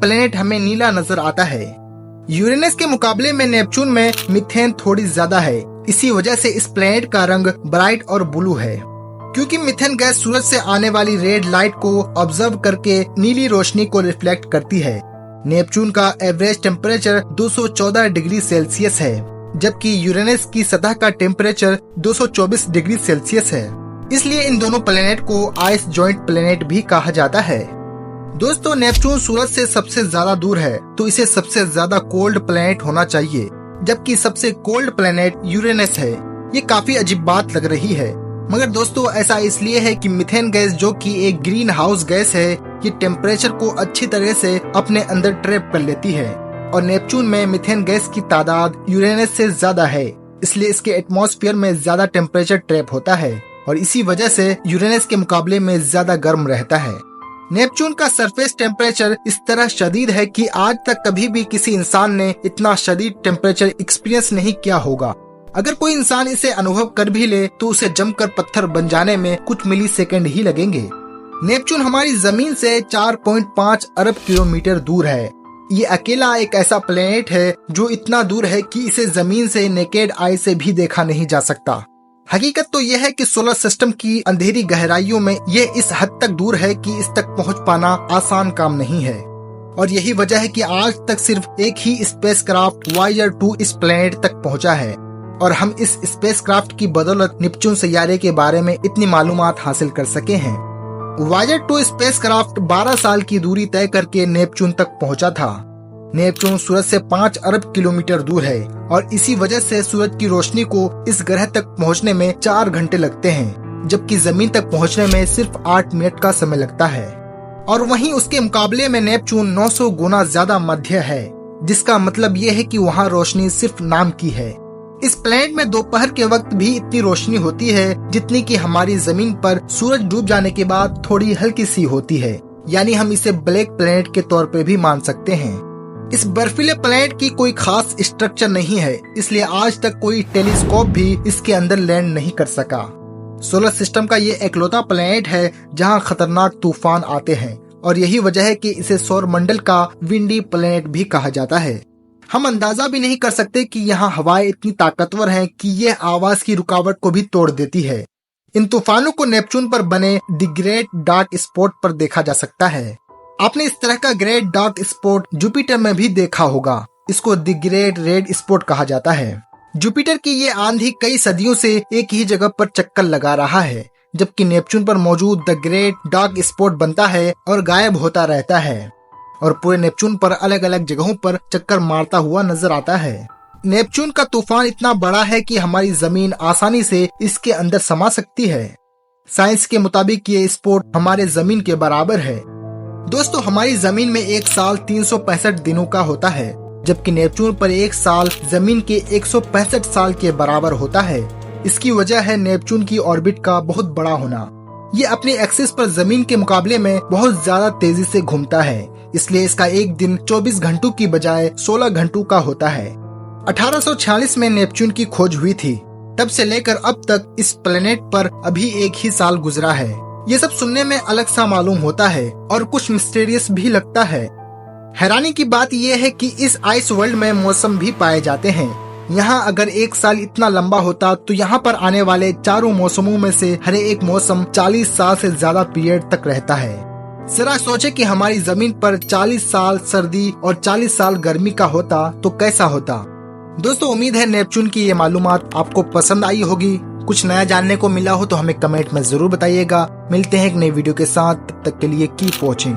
Planet हमें नीला नजर आता है। यूरेनस के मुकाबले में नेपच्यून में मीथेन थोड़ी ज्यादा है। इसी वजह से इस प्लेनेट का रंग ब्राइट और ब्लू है। क्योंकि मीथेन गैस सूरज से आने वाली रेड लाइट को ऑब्जर्व करके नीली रोशनी को रिफ्लेक्ट करती है। नेपच्यून का एवरेज टेम्परेचर 214 डिग्री सेल्सियस है, जबकि यूरेनस की सतह का टेम्परेचर 224 डिग्री सेल्सियस है। इसलिए इन दोनों प्लेनेट को आइस जॉइंट प्लेनेट भी कहा जाता है। दोस्तों, नेपच्यून सूरज से सबसे ज्यादा दूर है, तो इसे सबसे ज्यादा कोल्ड प्लेनेट होना चाहिए, जबकि सबसे कोल्ड प्लेनेट यूरेनस है। ये काफी अजीब बात लग रही है, मगर दोस्तों ऐसा इसलिए है कि मीथेन गैस, जो कि एक ग्रीन हाउस गैस है, ये टेम्परेचर को अच्छी तरह से अपने अंदर ट्रैप कर लेती है। और नेपच्यून में मीथेन गैस की तादाद यूरेनस से ज्यादा है, इसलिए इसके एटमॉस्फेयर में ज्यादा टेम्परेचर ट्रैप होता है और इसी वजह से यूरेनस के मुकाबले में ज्यादा गर्म रहता है। नेपच्यून का सरफेस टेम्परेचर इस तरह शदीद है कि आज तक कभी भी किसी इंसान ने इतना शदीद टेम्परेचर एक्सपीरियंस नहीं किया होगा। अगर कोई इंसान इसे अनुभव कर भी ले तो उसे जमकर पत्थर बन जाने में कुछ मिली सेकेंड ही लगेंगे। नेपच्यून हमारी जमीन से 4.5 अरब किलोमीटर दूर है। ये अकेला एक ऐसा प्लेनेट है जो इतना दूर है कि इसे जमीन से नेकेड आई से भी देखा नहीं जा सकता। हकीकत तो यह है कि सोलर सिस्टम की अंधेरी गहराइयों में ये इस हद तक दूर है कि इस तक पहुंच पाना आसान काम नहीं है। और यही वजह है कि आज तक सिर्फ एक ही स्पेसक्राफ्ट वॉयेजर 2 इस प्लेनेट तक पहुंचा है और हम इस स्पेसक्राफ्ट की बदौलत नेपच्यून सैयारे के बारे में इतनी मालूमात हासिल कर सके हैं। वॉयेजर 2 स्पेसक्राफ्ट 12 साल की दूरी तय करके नेपच्यून तक पहुंचा था। नेपच्यून सूरज से 5 अरब किलोमीटर दूर है और इसी वजह से सूरज की रोशनी को इस ग्रह तक पहुंचने में 4 घंटे लगते हैं, जबकि जमीन तक पहुंचने में सिर्फ 8 मिनट का समय लगता है। और वहीं उसके मुकाबले में नेपच्यून 900 गुना ज्यादा मध्य है, जिसका मतलब ये है कि वहाँ रोशनी सिर्फ नाम की है। इस प्लेनेट में दोपहर के वक्त भी इतनी रोशनी होती है जितनी कि हमारी जमीन पर सूरज डूब जाने के बाद थोड़ी हल्की सी होती है, यानी हम इसे ब्लैक प्लेनेट के तौर पे भी मान सकते हैं। इस बर्फीले प्लेनेट की कोई खास स्ट्रक्चर नहीं है, इसलिए आज तक कोई टेलीस्कोप भी इसके अंदर लैंड नहीं कर सका। सोलर सिस्टम का ये इकलौता प्लेनेट है जहां खतरनाक तूफान आते हैं और यही वजह है कि इसे सौर मंडल का विंडी प्लेनेट भी कहा जाता है। हम अंदाजा भी नहीं कर सकते कि यहाँ हवाएं इतनी ताकतवर हैं कि ये आवाज की रुकावट को भी तोड़ देती है। इन तूफानों को नेपच्यून पर बने द ग्रेट डार्क स्पॉट पर देखा जा सकता है। आपने इस तरह का ग्रेट डार्क स्पॉट जुपिटर में भी देखा होगा। इसको द ग्रेट रेड स्पॉट कहा जाता है। जुपिटर की ये आंधी कई सदियों से एक ही जगह पर चक्कर लगा रहा है, जबकि नेपच्यून पर मौजूद द ग्रेट डार्क स्पॉट बनता है और गायब होता रहता है और पूरे नेपच्यून पर अलग अलग जगहों पर चक्कर मारता हुआ नजर आता है। नेपच्यून का तूफान इतना बड़ा है कि हमारी जमीन आसानी से इसके अंदर समा सकती है। साइंस के मुताबिक ये स्पॉट हमारे जमीन के बराबर है। दोस्तों, हमारी जमीन में एक साल 365 दिनों का होता है, जबकि नेपच्यून पर एक साल जमीन के 165 साल के बराबर होता है। इसकी वजह है नेपच्यून की ऑर्बिट का बहुत बड़ा होना। ये अपने एक्सिस पर जमीन के मुकाबले में बहुत ज्यादा तेजी से घूमता है, इसलिए इसका एक दिन 24 घंटों की बजाय 16 घंटों का होता है। 1846 में नेपच्यून की खोज हुई थी। तब से लेकर अब तक इस प्लेनेट पर अभी एक ही साल गुजरा है। ये सब सुनने में अलग सा मालूम होता है और कुछ मिस्टीरियस भी लगता है। हैरानी की बात यह है कि इस आइस वर्ल्ड में मौसम भी पाए जाते हैं। यहाँ अगर एक साल इतना लंबा होता तो यहाँ पर आने वाले चारों मौसमों में से हर एक मौसम 40 साल से ज्यादा पीरियड तक रहता है। जरा सोचे कि हमारी जमीन पर 40 साल सर्दी और 40 साल गर्मी का होता तो कैसा होता। दोस्तों, उम्मीद है नेपच्यून की ये मालूमात आपको पसंद आई होगी। कुछ नया जानने को मिला हो तो हमें कमेंट में जरूर बताइएगा। मिलते हैं एक नई वीडियो के साथ, तब तक के लिए कीप वॉचिंग।